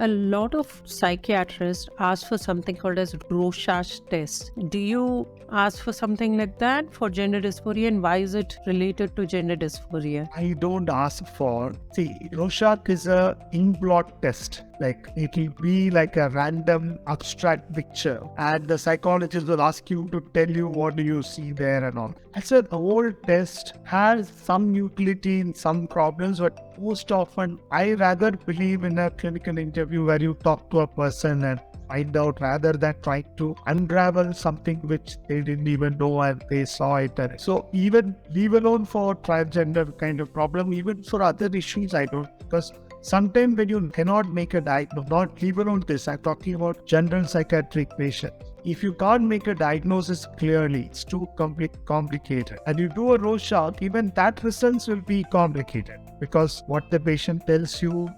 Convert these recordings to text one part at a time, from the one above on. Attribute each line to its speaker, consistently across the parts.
Speaker 1: a lot of psychiatrists ask for something called as Rorschach test. Do you ask for something like that for gender dysphoria, and why is it related to gender dysphoria?
Speaker 2: I don't ask for. See, Rorschach is a ink blot test. Like it will be like a random abstract picture, and the psychologist will ask you to tell you what do you see there and all. I said the whole test has some utility in some problems, but most often I rather believe in a clinical interview where you talk to a person and find out rather than trying to unravel something which they didn't even know and they saw it. And so even leave alone for transgender kind of problem, even for other issues, I don't, because sometimes when you cannot make a diagnosis, not leave alone this, I'm talking about general psychiatric patients. If you can't make a diagnosis clearly, it's too complicated. And you do a Rorschach, even that results will be complicated, because what the patient tells you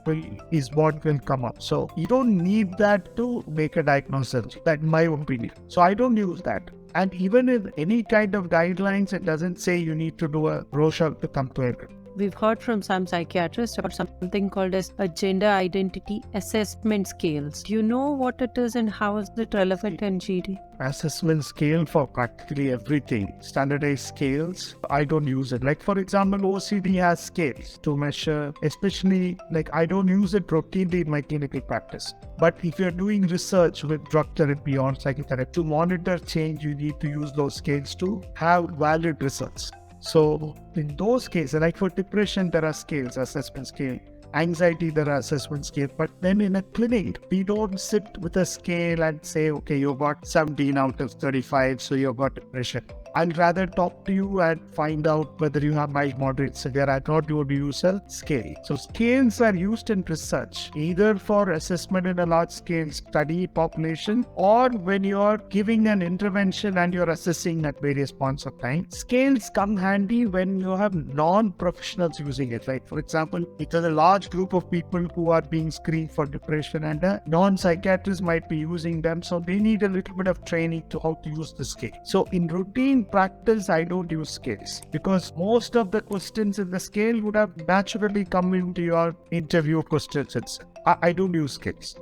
Speaker 2: is what will come up. So you don't need that to make a diagnosis. That's my opinion. So I don't use that. And even in any kind of guidelines, it doesn't say you need to do a Rorschach to come to it.
Speaker 1: We've heard from some psychiatrists about something called as a gender identity assessment scales. Do you know what it is and how is it relevant in GD?
Speaker 2: Assessment scale for practically everything. Standardized scales, I don't use it. Like for example, OCD has scales to measure, especially like I don't use it routinely in my clinical practice. But if you're doing research with drug therapy or psychotherapy, to monitor change, you need to use those scales to have valid results. So in those cases, like for depression, there are scales, assessment scale. Anxiety, there are assessment scale. But then in a clinic, we don't sit with a scale and say, okay, you got 17 out of 35, so you've got depression. I'd rather talk to you and find out whether you have mild, moderate, severe. I thought you would use a scale. So scales are used in research, either for assessment in a large scale study population, or when you're giving an intervention and you're assessing at various points of time. Scales come handy when you have non-professionals using it. Like for example, if there's a large group of people who are being screened for depression and a non-psychiatrist might be using them, so they need a little bit of training to how to use the scale. So in routine practice, I don't use scales because most of the questions in the scale would have naturally come into your interview questions itself. I don't use scales.